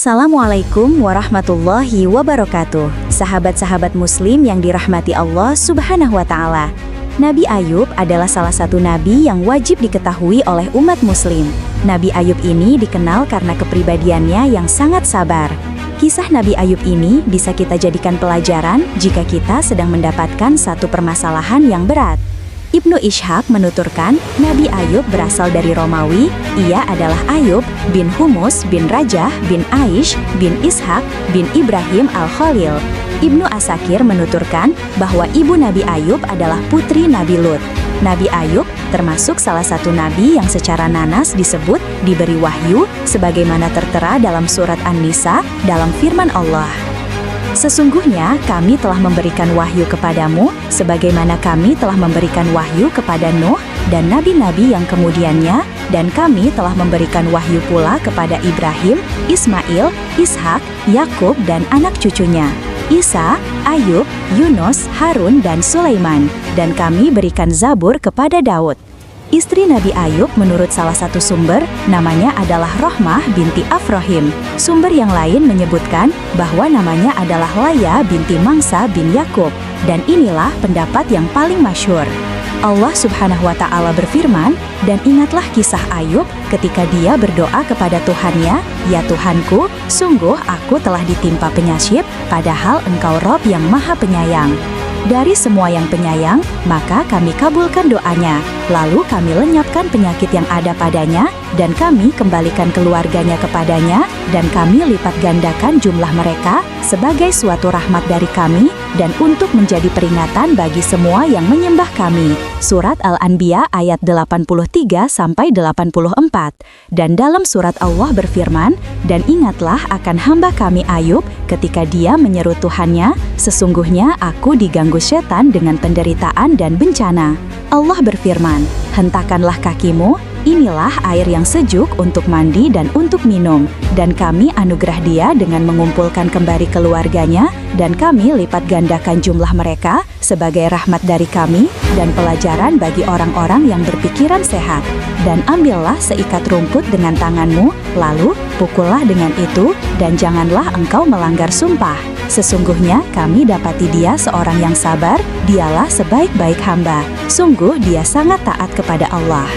Assalamualaikum warahmatullahi wabarakatuh. Sahabat-sahabat muslim yang dirahmati Allah Subhanahu wa Ta'ala. Nabi Ayub adalah salah satu nabi yang wajib diketahui oleh umat muslim. Nabi Ayub ini dikenal karena kepribadiannya yang sangat sabar. Kisah Nabi Ayub ini bisa kita jadikan pelajaran jika kita sedang mendapatkan satu permasalahan yang berat. Ibnu Ishaq menuturkan, Nabi Ayub berasal dari Romawi. Ia adalah Ayub bin Humus bin Rajah bin Aish bin Ishaq bin Ibrahim al-Khalil. Ibnu Asakir menuturkan bahwa ibu Nabi Ayub adalah putri Nabi Lut. Nabi Ayub termasuk salah satu nabi yang secara nanas disebut diberi wahyu, sebagaimana tertera dalam surat An-Nisa dalam firman Allah. Sesungguhnya kami telah memberikan wahyu kepadamu, sebagaimana kami telah memberikan wahyu kepada Nuh dan nabi-nabi yang kemudiannya, dan kami telah memberikan wahyu pula kepada Ibrahim, Ismail, Ishak, Yakub dan anak cucunya, Isa, Ayub, Yunus, Harun dan Sulaiman, dan kami berikan Zabur kepada Daud. Istri Nabi Ayub menurut salah satu sumber, namanya adalah Rohmah binti Afrohim. Sumber yang lain menyebutkan bahwa namanya adalah Laya binti Mangsa bin Yakub. Dan inilah pendapat yang paling masyhur. Allah Subhanahu wa Ta'ala berfirman, dan ingatlah kisah Ayub ketika dia berdoa kepada Tuhannya, ya Tuhanku, sungguh aku telah ditimpa penyasyib, padahal Engkau Rob yang Maha Penyayang. Dari semua yang penyayang, maka kami kabulkan doanya. Lalu kami lenyapkan penyakit yang ada padanya, dan kami kembalikan keluarganya kepadanya, dan kami lipat gandakan jumlah mereka sebagai suatu rahmat dari kami, dan untuk menjadi peringatan bagi semua yang menyembah kami. Surat Al-Anbiya ayat 83-84. Dan dalam surat Allah berfirman, dan ingatlah akan hamba kami Ayub ketika dia menyeru Tuhannya, sesungguhnya aku diganggu setan dengan penderitaan dan bencana. Allah berfirman, hentakanlah kakimu, inilah air yang sejuk untuk mandi dan untuk minum, dan kami anugerah dia dengan mengumpulkan kembali keluarganya, dan kami lipat gandakan jumlah mereka sebagai rahmat dari kami dan pelajaran bagi orang-orang yang berpikiran sehat. Dan ambillah seikat rumput dengan tanganmu, lalu pukullah dengan itu, dan janganlah engkau melanggar sumpah. Sesungguhnya kami dapati dia seorang yang sabar, dialah sebaik-baik hamba. Sungguh dia sangat taat kepada Allah.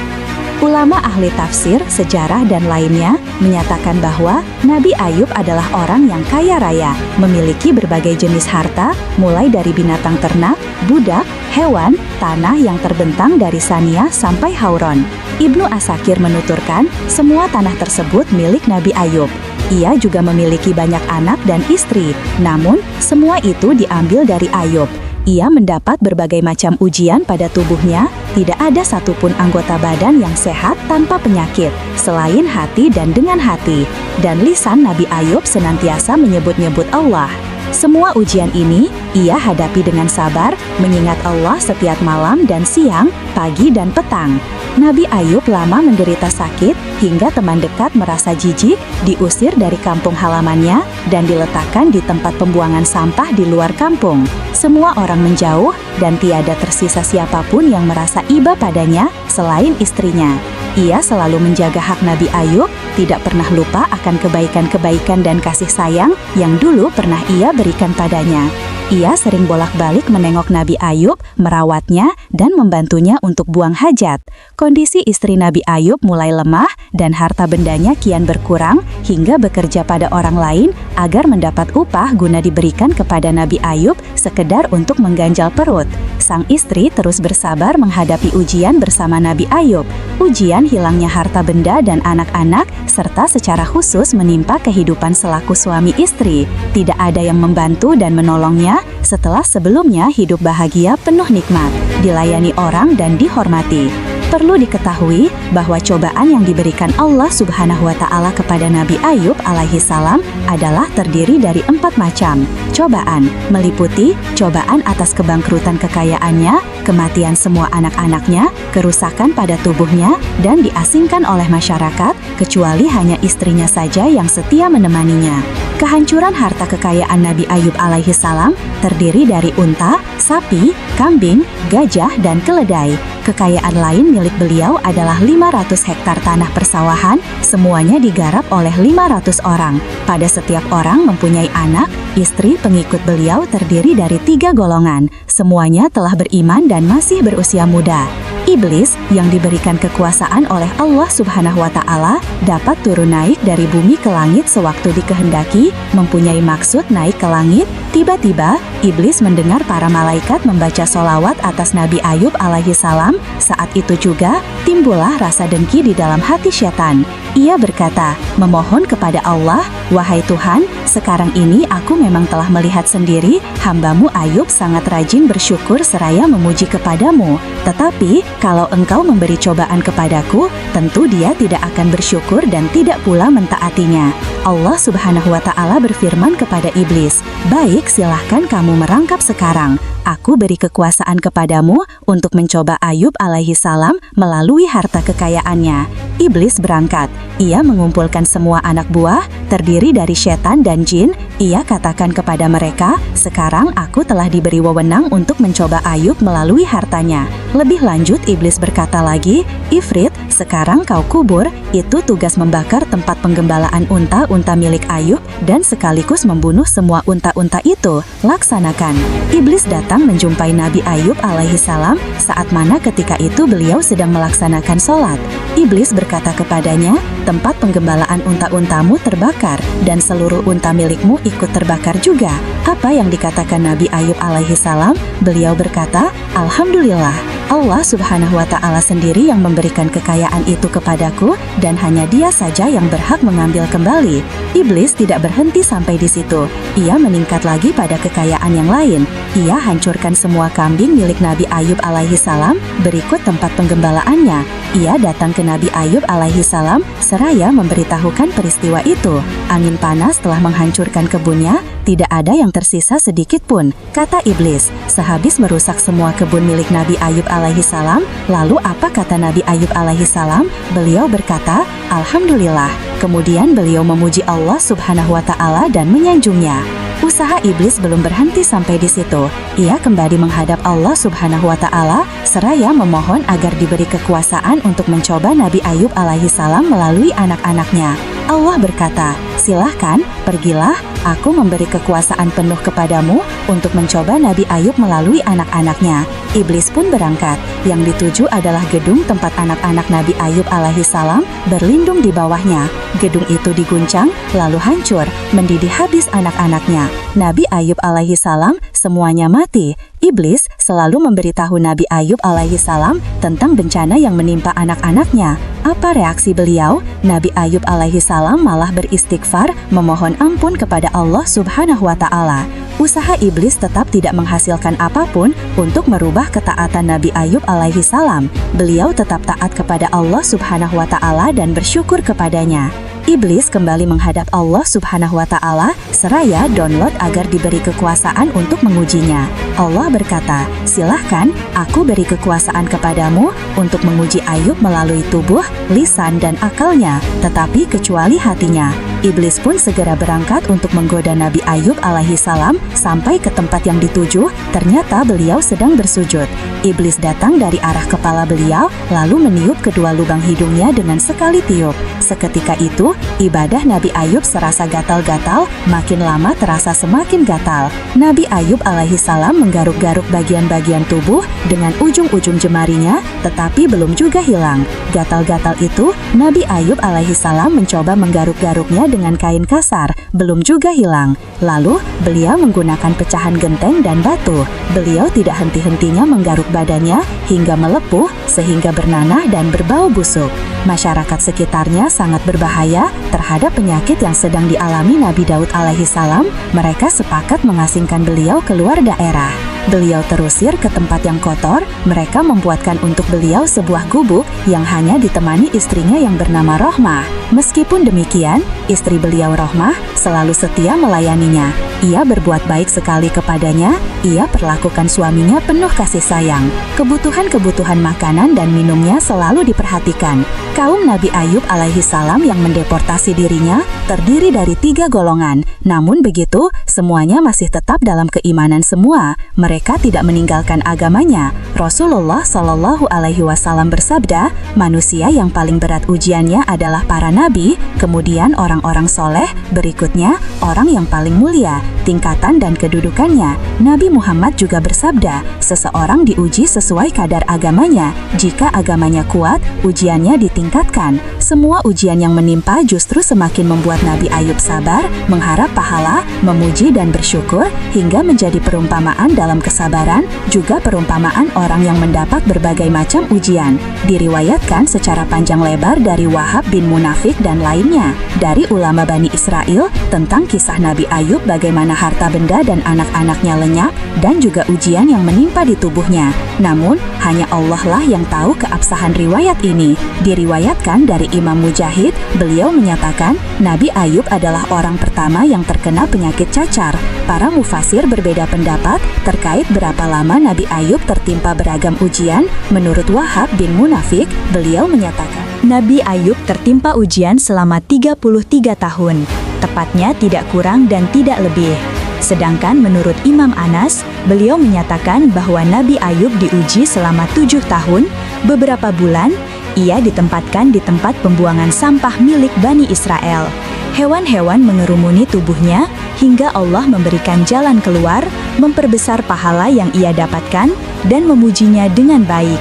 Ulama ahli tafsir, sejarah dan lainnya menyatakan bahwa Nabi Ayub adalah orang yang kaya raya, memiliki berbagai jenis harta, mulai dari binatang ternak, budak, hewan, tanah yang terbentang dari Sania sampai Hauron. Ibnu Asakir menuturkan, semua tanah tersebut milik Nabi Ayub. Ia juga memiliki banyak anak dan istri, namun semua itu diambil dari Ayub. Ia mendapat berbagai macam ujian pada tubuhnya, tidak ada satupun anggota badan yang sehat tanpa penyakit, selain hati dan dengan hati. Dan lisan Nabi Ayub senantiasa menyebut-nyebut Allah. Semua ujian ini, ia hadapi dengan sabar, mengingat Allah setiap malam dan siang, pagi dan petang. Nabi Ayub lama menderita sakit, hingga teman dekat merasa jijik, diusir dari kampung halamannya, dan diletakkan di tempat pembuangan sampah di luar kampung. Semua orang menjauh, dan tiada tersisa siapapun yang merasa iba padanya, selain istrinya. Ia selalu menjaga hak Nabi Ayub, tidak pernah lupa akan kebaikan-kebaikan dan kasih sayang yang dulu pernah ia berikan padanya. Ia sering bolak-balik menengok Nabi Ayub, merawatnya, dan membantunya untuk buang hajat. Kondisi istri Nabi Ayub mulai lemah, dan harta bendanya kian berkurang, hingga bekerja pada orang lain agar mendapat upah guna diberikan kepada Nabi Ayub, sekedar untuk mengganjal perut. Sang istri terus bersabar menghadapi ujian bersama Nabi Ayub. Ujian hilangnya harta benda dan anak-anak, serta secara khusus menimpa kehidupan selaku suami istri. Tidak ada yang membantu dan menolongnya, setelah sebelumnya hidup bahagia penuh nikmat, dilayani orang dan dihormati. Perlu diketahui bahwa cobaan yang diberikan Allah Subhanahu wa Ta'ala kepada Nabi Ayub alaihi salam adalah terdiri dari 4 macam cobaan, meliputi cobaan atas kebangkrutan kekayaannya, kematian semua anak-anaknya, kerusakan pada tubuhnya, dan diasingkan oleh masyarakat, kecuali hanya istrinya saja yang setia menemaninya. Kehancuran harta kekayaan Nabi Ayub alaihi salam terdiri dari unta, sapi, kambing, gajah, dan keledai. Kekayaan lain milik beliau adalah 500 hektar tanah persawahan, semuanya digarap oleh 500 orang. Pada setiap orang mempunyai anak, istri pengikut beliau terdiri dari 3 golongan. Semuanya telah beriman dan masih berusia muda. Iblis yang diberikan kekuasaan oleh Allah Subhanahu wa Ta'ala dapat turun naik dari bumi ke langit sewaktu dikehendaki, mempunyai maksud naik ke langit. Tiba-tiba, iblis mendengar para malaikat membaca sholawat atas Nabi Ayub alaihi salam. Saat itu juga, timbullah rasa dengki di dalam hati setan. Ia berkata, memohon kepada Allah, "Wahai Tuhan, sekarang ini aku memang telah melihat sendiri, hambamu Ayub sangat rajin bersyukur seraya memuji kepadamu. Tetapi, kalau engkau memberi cobaan kepadaku, tentu dia tidak akan bersyukur dan tidak pula mentaatinya." Allah Subhanahu wa Ta'ala berfirman kepada iblis, "Baik, silahkan kamu merangkap sekarang. Aku beri kekuasaan kepadamu untuk mencoba Ayub alaihi salam melalui harta kekayaannya." Iblis berangkat. Ia mengumpulkan semua anak buah, terdiri dari setan dan jin. Ia katakan kepada mereka, "Sekarang aku telah diberi wewenang untuk mencoba Ayub melalui hartanya." Lebih lanjut, iblis berkata lagi, "Ifrit, sekarang kau kubur, itu tugas membakar tempat penggembalaan unta-unta milik Ayub dan sekaligus membunuh semua unta-unta itu. Laksanakan." Iblis datang menjumpai Nabi Ayub alaihi salam saat mana ketika itu beliau sedang melaksanakan sholat. Iblis berkata kepadanya, "Tempat penggembalaan unta-untamu terbakar dan seluruh unta milikmu ikut terbakar juga." Apa yang dikatakan Nabi Ayub alaihi salam? Beliau berkata, "Alhamdulillah, Allah Subhanahu wa Ta'ala sendiri yang memberikan kekayaan itu kepadaku dan hanya Dia saja yang berhak mengambil kembali." Iblis tidak berhenti sampai di situ. Ia meningkat lagi pada kekayaan yang lain. Ia hancurkan semua kambing milik Nabi Ayub alaihi salam berikut tempat penggembalaannya. Ia datang ke Nabi Ayub alaihi salam seraya memberitahukan peristiwa itu. Angin panas telah menghancurkan kebunnya, tidak ada yang tersisa sedikit pun, kata iblis. Sehabis merusak semua kebun milik Nabi Ayub alaihi salam, lalu apa kata Nabi Ayub alaihi salam? Beliau berkata, "Alhamdulillah." Kemudian beliau memuji Allah Subhanahu wa Ta'ala dan menyanjungnya. Usaha iblis belum berhenti sampai di situ. Ia kembali menghadap Allah Subhanahu wa Ta'ala seraya memohon agar diberi kekuasaan untuk mencoba Nabi Ayub alaihi salam melalui anak-anaknya. Allah berkata, "Silahkan, pergilah, aku memberi kekuasaan penuh kepadamu untuk mencoba Nabi Ayub melalui anak-anaknya." Iblis pun berangkat. Yang dituju adalah gedung tempat anak-anak Nabi Ayub alaihi salam berlindung di bawahnya. Gedung itu diguncang, lalu hancur, mendidih habis anak-anaknya. Nabi Ayub alaihi salam semuanya mati. Iblis selalu memberitahu Nabi Ayub alaihi salam tentang bencana yang menimpa anak-anaknya. Apa reaksi beliau? Nabi Ayub alaihi salam malah beristighfar, memohon ampun kepada Allah Subhanahu wa Ta'ala. Usaha iblis tetap tidak menghasilkan apapun untuk merubah ketaatan Nabi Ayub alaihi salam. Beliau tetap taat kepada Allah Subhanahu wa Ta'ala dan bersyukur kepadanya. Iblis kembali menghadap Allah Subhanahu wa Ta'ala seraya download agar diberi kekuasaan untuk mengujinya. Allah berkata, "Silahkan, aku beri kekuasaan kepadamu untuk menguji Ayub melalui tubuh, lisan dan akalnya, tetapi kecuali hatinya." Iblis pun segera berangkat untuk menggoda Nabi Ayub alaihi salam sampai ke tempat yang dituju. Ternyata beliau sedang bersujud. Iblis datang dari arah kepala beliau lalu meniup kedua lubang hidungnya dengan sekali tiup. Seketika itu, ibadah Nabi Ayub serasa gatal-gatal, makin lama terasa semakin gatal. Nabi Ayub alaihi salam menggaruk-garuk bagian-bagian tubuh dengan ujung-ujung jemarinya, tetapi belum juga hilang. Gatal-gatal itu, Nabi Ayub alaihi salam mencoba menggaruk-garuknya dengan kain kasar, belum juga hilang. Lalu, beliau menggunakan pecahan genteng dan batu. Beliau tidak henti-hentinya menggaruk badannya hingga melepuh, sehingga bernanah dan berbau busuk. Masyarakat sekitarnya sangat berbahaya terhadap penyakit yang sedang dialami Nabi Daud alaihi salam. Mereka sepakat mengasingkan beliau keluar daerah. Beliau terusir ke tempat yang kotor. Mereka membuatkan untuk beliau sebuah gubuk yang hanya ditemani istrinya yang bernama Rohmah. Meskipun demikian, istri beliau Rohmah selalu setia melayaninya. Ia berbuat baik sekali kepadanya. Ia perlakukan suaminya penuh kasih sayang. Kebutuhan-kebutuhan makanan dan minumnya selalu diperhatikan. Kaum Nabi Ayub alaihi salam yang mendeportasi dirinya terdiri dari 3 golongan. Namun begitu, semuanya masih tetap dalam keimanan semua. Mereka mereka tidak meninggalkan agamanya. Rasulullah Shallallahu Alaihi Wasallam bersabda, manusia yang paling berat ujiannya adalah para nabi, kemudian orang-orang soleh, berikutnya orang yang paling mulia, tingkatan dan kedudukannya. Nabi Muhammad juga bersabda, seseorang diuji sesuai kadar agamanya. Jika agamanya kuat, ujiannya ditingkatkan. Semua ujian yang menimpa justru semakin membuat Nabi Ayub sabar, mengharap pahala, memuji dan bersyukur, hingga menjadi perumpamaan dalam kesabaran, juga perumpamaan orang yang mendapat berbagai macam ujian. Diriwayatkan secara panjang lebar dari Wahab bin Munafik dan lainnya, dari ulama Bani Israel, tentang kisah Nabi Ayub bagaimana harta benda dan anak-anaknya lenyap, dan juga ujian yang menimpa di tubuhnya. Namun, hanya Allah lah yang tahu keabsahan riwayat ini. Diriwayatkan dari Imam Mujahid, beliau menyatakan, Nabi Ayub adalah orang pertama yang terkena penyakit cacar. Para mufasir berbeda pendapat terkait berapa lama Nabi Ayub tertimpa beragam ujian. Menurut Wahab bin Munafik, beliau menyatakan, Nabi Ayub tertimpa ujian selama 33 tahun, tepatnya tidak kurang dan tidak lebih. Sedangkan menurut Imam Anas, beliau menyatakan bahwa Nabi Ayub diuji selama 7 tahun, beberapa bulan, ia ditempatkan di tempat pembuangan sampah milik Bani Israel. Hewan-hewan mengerumuni tubuhnya hingga Allah memberikan jalan keluar, memperbesar pahala yang ia dapatkan, dan memujinya dengan baik.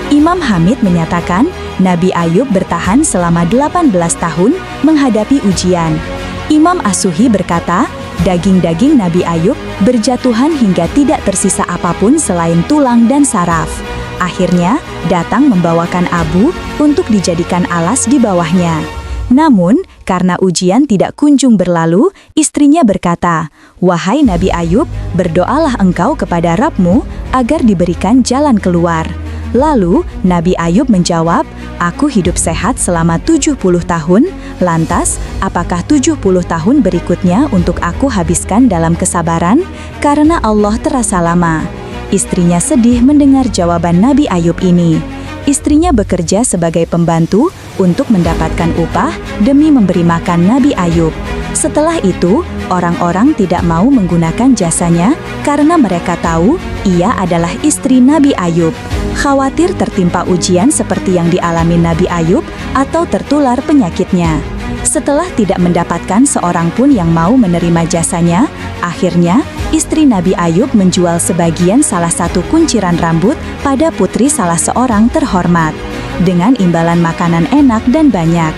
Imam Hamid menyatakan, Nabi Ayub bertahan selama 18 tahun menghadapi ujian. Imam As-Suhi berkata, daging-daging Nabi Ayub berjatuhan hingga tidak tersisa apapun selain tulang dan saraf. Akhirnya, datang membawakan abu untuk dijadikan alas di bawahnya. Namun, karena ujian tidak kunjung berlalu, istrinya berkata, "Wahai Nabi Ayub, berdoalah engkau kepada Rabb-mu agar diberikan jalan keluar." Lalu, Nabi Ayub menjawab, "Aku hidup sehat selama 70 tahun, lantas, apakah 70 tahun berikutnya untuk aku habiskan dalam kesabaran? Karena Allah terasa lama." Istrinya sedih mendengar jawaban Nabi Ayub ini. Istrinya bekerja sebagai pembantu untuk mendapatkan upah demi memberi makan Nabi Ayub. Setelah itu, orang-orang tidak mau menggunakan jasanya karena mereka tahu ia adalah istri Nabi Ayub. Khawatir tertimpa ujian seperti yang dialami Nabi Ayub atau tertular penyakitnya. Setelah tidak mendapatkan seorang pun yang mau menerima jasanya, akhirnya istri Nabi Ayub menjual sebagian salah satu kunciran rambut pada putri salah seorang terhormat. Dengan imbalan makanan enak dan banyak,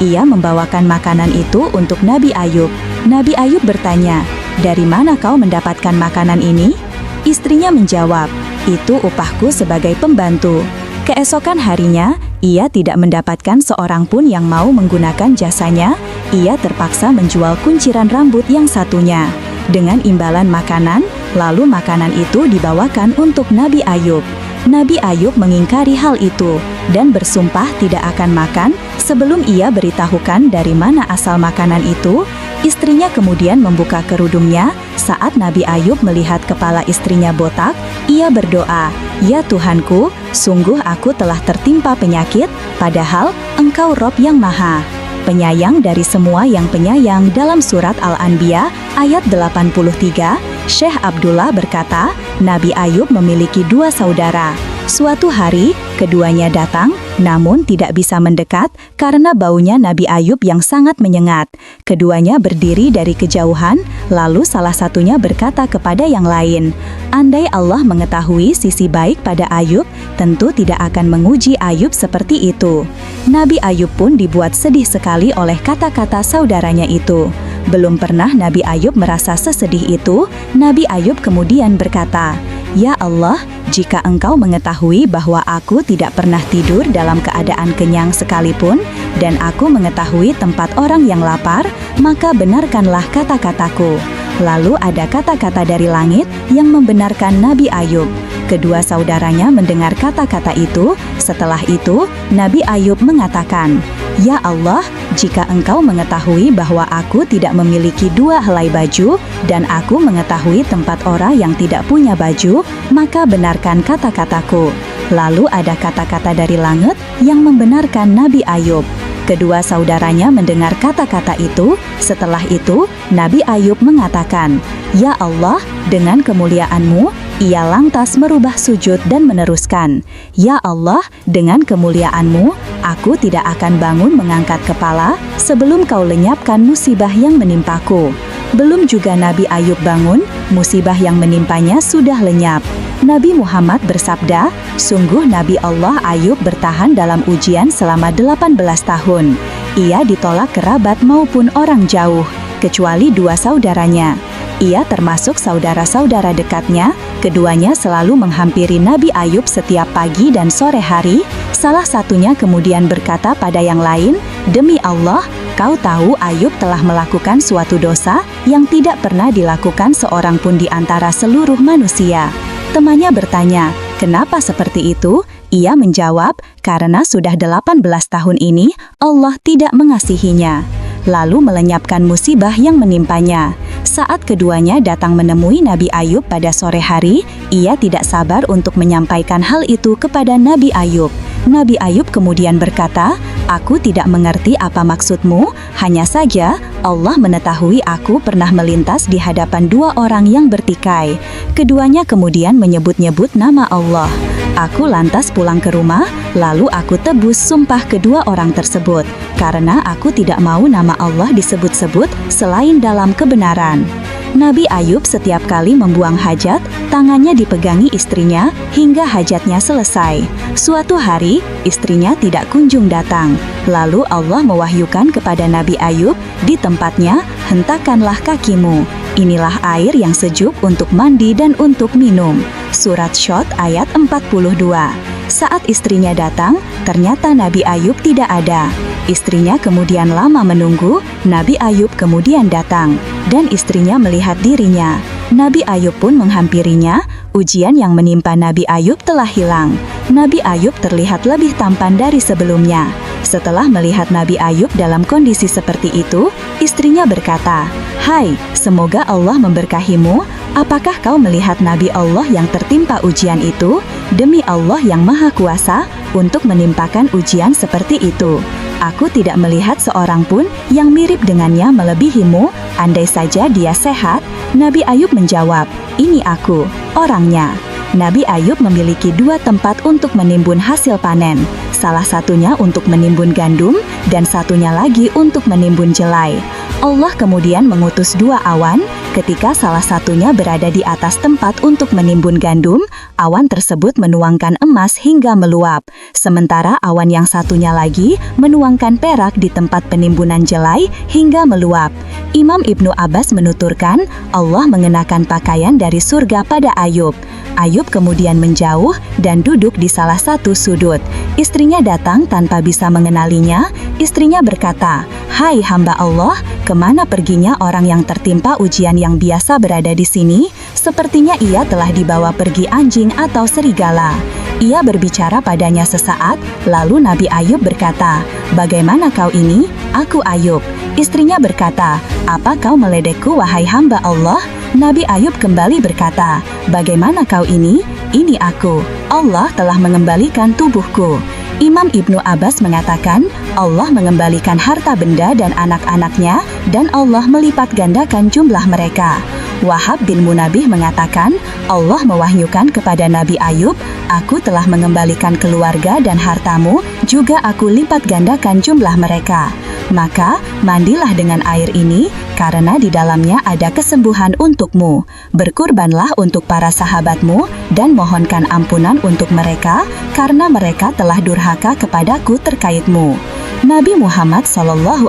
ia membawakan makanan itu untuk Nabi Ayub. Nabi Ayub bertanya, "Dari mana kau mendapatkan makanan ini?" Istrinya menjawab, "Itu upahku sebagai pembantu." Keesokan harinya, ia tidak mendapatkan seorang pun yang mau menggunakan jasanya. Ia terpaksa menjual kunciran rambut yang satunya. Dengan imbalan makanan, lalu makanan itu dibawakan untuk Nabi Ayub. Nabi Ayub mengingkari hal itu dan bersumpah tidak akan makan sebelum ia beritahukan dari mana asal makanan itu. Istrinya kemudian membuka kerudungnya. Saat Nabi Ayub melihat kepala istrinya botak, ia berdoa, "Ya Tuhanku, sungguh aku telah tertimpa penyakit, padahal Engkau Rob yang Maha Penyayang dari semua yang penyayang." Dalam surat Al-Anbiya ayat 83, Syekh Abdullah berkata, Nabi Ayub memiliki 2 saudara. Suatu hari, keduanya datang, namun tidak bisa mendekat karena baunya Nabi Ayub yang sangat menyengat. Keduanya berdiri dari kejauhan, lalu salah satunya berkata kepada yang lain, "Andai Allah mengetahui sisi baik pada Ayub, tentu tidak akan menguji Ayub seperti itu." Nabi Ayub pun dibuat sedih sekali oleh kata-kata saudaranya itu. Belum pernah Nabi Ayub merasa sesedih itu. Nabi Ayub kemudian berkata, "Ya Allah, jika Engkau mengetahui bahwa aku tidak pernah tidur dalam keadaan kenyang sekalipun, dan aku mengetahui tempat orang yang lapar, maka benarkanlah kata-kataku." Lalu ada kata-kata dari langit yang membenarkan Nabi Ayub. Kedua saudaranya mendengar kata-kata itu. Setelah itu, Nabi Ayub mengatakan, "Ya Allah, jika Engkau mengetahui bahwa aku tidak memiliki 2 helai baju, dan aku mengetahui tempat orang yang tidak punya baju, maka benarkan kata-kataku." Lalu ada kata-kata dari langit yang membenarkan Nabi Ayub. Kedua saudaranya mendengar kata-kata itu. Setelah itu, Nabi Ayub mengatakan, "Ya Allah, dengan kemuliaan-Mu, Ia lantas merubah sujud dan meneruskan, "Ya Allah, dengan kemuliaan-Mu, aku tidak akan bangun mengangkat kepala sebelum Kau lenyapkan musibah yang menimpaku." Belum juga Nabi Ayub bangun, musibah yang menimpanya sudah lenyap. Nabi Muhammad bersabda, "Sungguh Nabi Allah Ayub bertahan dalam ujian selama 18 tahun. Ia ditolak kerabat maupun orang jauh, kecuali 2 saudaranya. Ia termasuk saudara-saudara dekatnya, keduanya selalu menghampiri Nabi Ayub setiap pagi dan sore hari. Salah satunya kemudian berkata pada yang lain, 'Demi Allah, kau tahu Ayub telah melakukan suatu dosa yang tidak pernah dilakukan seorang pun di antara seluruh manusia.' Temannya bertanya, 'Kenapa seperti itu?' Ia menjawab, 'Karena sudah 18 tahun ini Allah tidak mengasihinya.' Lalu melenyapkan musibah yang menimpanya. Saat keduanya datang menemui Nabi Ayub pada sore hari, ia tidak sabar untuk menyampaikan hal itu kepada Nabi Ayub. Nabi Ayub kemudian berkata, 'Aku tidak mengerti apa maksudmu, hanya saja Allah mengetahui aku pernah melintas di hadapan 2 orang yang bertikai. Keduanya kemudian menyebut-nyebut nama Allah. Aku lantas pulang ke rumah, lalu aku tebus sumpah kedua orang tersebut, karena aku tidak mau nama Allah disebut-sebut selain dalam kebenaran.' Nabi Ayub setiap kali membuang hajat, tangannya dipegangi istrinya hingga hajatnya selesai. Suatu hari, istrinya tidak kunjung datang. Lalu Allah mewahyukan kepada Nabi Ayub, 'Di tempatnya, hentakanlah kakimu. Inilah air yang sejuk untuk mandi dan untuk minum.' Surat Syot ayat 42. Saat istrinya datang, ternyata Nabi Ayub tidak ada. Istrinya kemudian lama menunggu, Nabi Ayub kemudian datang, dan istrinya melihat dirinya. Nabi Ayub pun menghampirinya. Ujian yang menimpa Nabi Ayub telah hilang. Nabi Ayub terlihat lebih tampan dari sebelumnya. Setelah melihat Nabi Ayub dalam kondisi seperti itu, istrinya berkata, "Hai, semoga Allah memberkahimu. Apakah kau melihat Nabi Allah yang tertimpa ujian itu? Demi Allah yang Maha Kuasa, untuk menimpakan ujian seperti itu. Aku tidak melihat seorang pun yang mirip dengannya melebihimu, andai saja dia sehat." Nabi Ayub menjawab, "Ini aku, orangnya." Nabi Ayub memiliki 2 tempat untuk menimbun hasil panen. Salah satunya untuk menimbun gandum, dan satunya lagi untuk menimbun jelai. Allah kemudian mengutus 2 awan. Ketika salah satunya berada di atas tempat untuk menimbun gandum, awan tersebut menuangkan emas hingga meluap. Sementara awan yang satunya lagi menuangkan perak di tempat penimbunan jelai hingga meluap. Imam Ibnu Abbas menuturkan, Allah mengenakan pakaian dari surga pada Ayub. Ayub kemudian menjauh dan duduk di salah satu sudut. Istrinya datang tanpa bisa mengenalinya. Istrinya berkata, "Hai hamba Allah, kemana perginya orang yang tertimpa ujian yang biasa berada di sini? Sepertinya ia telah dibawa pergi anjing atau serigala." Ia berbicara padanya sesaat, lalu Nabi Ayub berkata, "Bagaimana kau ini? Aku Ayub." Istrinya berkata, "Apa kau meledekku wahai hamba Allah?" Nabi Ayub kembali berkata, "Bagaimana kau ini? Ini aku. Allah telah mengembalikan tubuhku." Imam Ibnu Abbas mengatakan, Allah mengembalikan harta benda dan anak-anaknya, dan Allah melipat gandakan jumlah mereka. Wahab bin Munabih mengatakan, Allah mewahyukan kepada Nabi Ayub, "Aku telah mengembalikan keluarga dan hartamu, juga aku lipat gandakan jumlah mereka. Maka, mandilah dengan air ini, karena di dalamnya ada kesembuhan untukmu. Berkurbanlah untuk para sahabatmu, dan mohonkan ampunan untuk mereka, karena mereka telah durhaka kepadaku terkaitmu." Nabi Muhammad SAW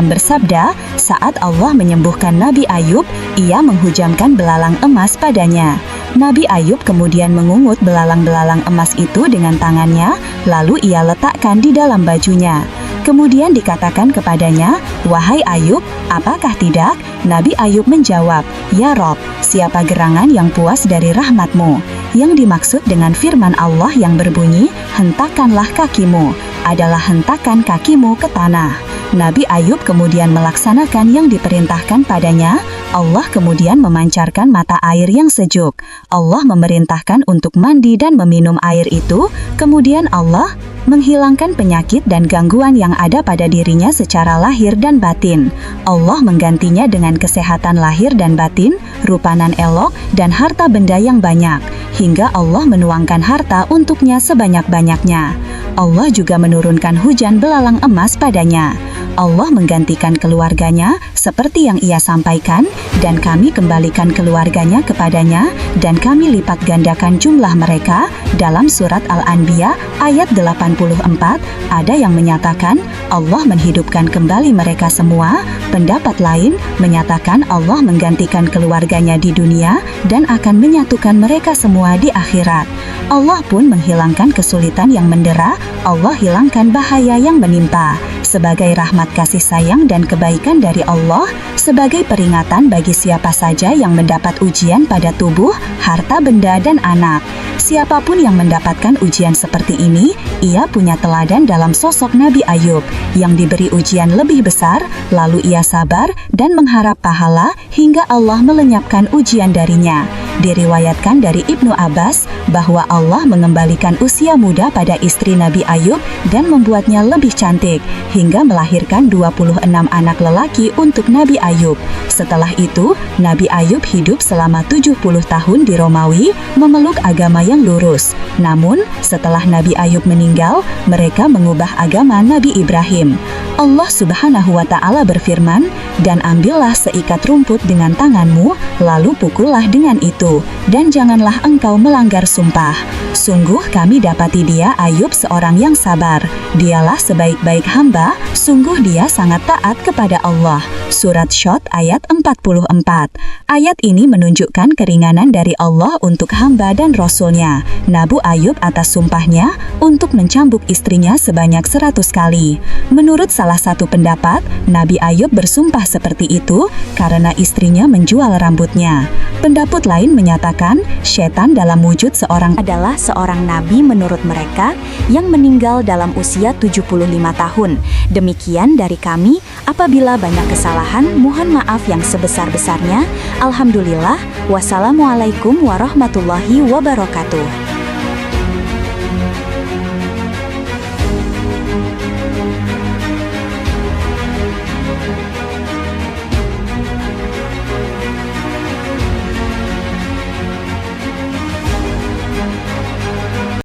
bersabda, saat Allah menyembuhkan Nabi Ayub, ia menghujamkan belalang emas padanya. Nabi Ayub kemudian mengungut belalang-belalang emas itu dengan tangannya, lalu ia letakkan di dalam bajunya. Kemudian dikatakan kepadanya, "Wahai Ayub, apakah tidak?" Nabi Ayub menjawab, "Ya Rob, siapa gerangan yang puas dari rahmatmu?" Yang dimaksud dengan firman Allah yang berbunyi, "Hentakanlah kakimu," adalah hentakan kakimu ke tanah. Nabi Ayub kemudian melaksanakan yang diperintahkan padanya. Allah kemudian memancarkan mata air yang sejuk. Allah memerintahkan untuk mandi dan meminum air itu. Kemudian Allah menghilangkan penyakit dan gangguan yang ada pada dirinya secara lahir dan batin. Allah menggantinya dengan kesehatan lahir dan batin, rupa nan elok, dan harta benda yang banyak, hingga Allah menuangkan harta untuknya sebanyak-banyaknya. Allah juga menurunkan hujan belalang emas padanya. Allah menggantikan keluarganya seperti yang ia sampaikan, dan kami kembalikan keluarganya kepadanya, dan kami lipat gandakan jumlah mereka. Dalam surat Al-Anbiya ayat 84, ada yang menyatakan Allah menghidupkan kembali mereka semua. Pendapat lain menyatakan Allah menggantikan keluarganya di dunia dan akan menyatukan mereka semua di akhirat. Allah pun menghilangkan kesulitan yang mendera, Allah hilangkan bahaya yang menimpa. Sebagai rahmat kasih sayang dan kebaikan dari Allah, sebagai peringatan bagi siapa saja yang mendapat ujian pada tubuh, harta benda, dan anak. Siapapun yang mendapatkan ujian seperti ini, ia punya teladan dalam sosok Nabi Ayub, yang diberi ujian lebih besar, lalu ia sabar dan mengharap pahala hingga Allah melenyapkan ujian darinya. Diriwayatkan dari Ibnu Abbas bahwa Allah mengembalikan usia muda pada istri Nabi Ayub dan membuatnya lebih cantik, hingga melahirkan 26 anak lelaki untuk Nabi Ayub. Setelah itu, Nabi Ayub hidup selama 70 tahun di Romawi, memeluk agama yang lurus. Namun, setelah Nabi Ayub meninggal, mereka mengubah agama Nabi Ibrahim. Allah Subhanahu wa Ta'ala berfirman, "Dan ambillah seikat rumput dengan tanganmu, lalu pukullah dengan itu, dan janganlah engkau melanggar sumpah. Sungguh kami dapati dia Ayub seorang yang sabar. Dialah sebaik-baik hamba, sungguh dia sangat taat kepada Allah." Surat Syod ayat 44. Ayat ini menunjukkan keringanan dari Allah untuk hamba dan Rasul-Nya, Nabi Ayub, atas sumpahnya untuk mencambuk istrinya sebanyak 100 kali. Menurut salah satu pendapat, Nabi Ayub bersumpah seperti itu karena istrinya menjual rambutnya. Pendapat lain menyatakan setan dalam wujud seorang adalah seorang nabi menurut mereka yang meninggal dalam usia 75 tahun. Demikian dari kami, apabila banyak kesalahan, mohon maaf yang sebesar-besarnya. Alhamdulillah, wassalamualaikum warahmatullahi wabarakatuh.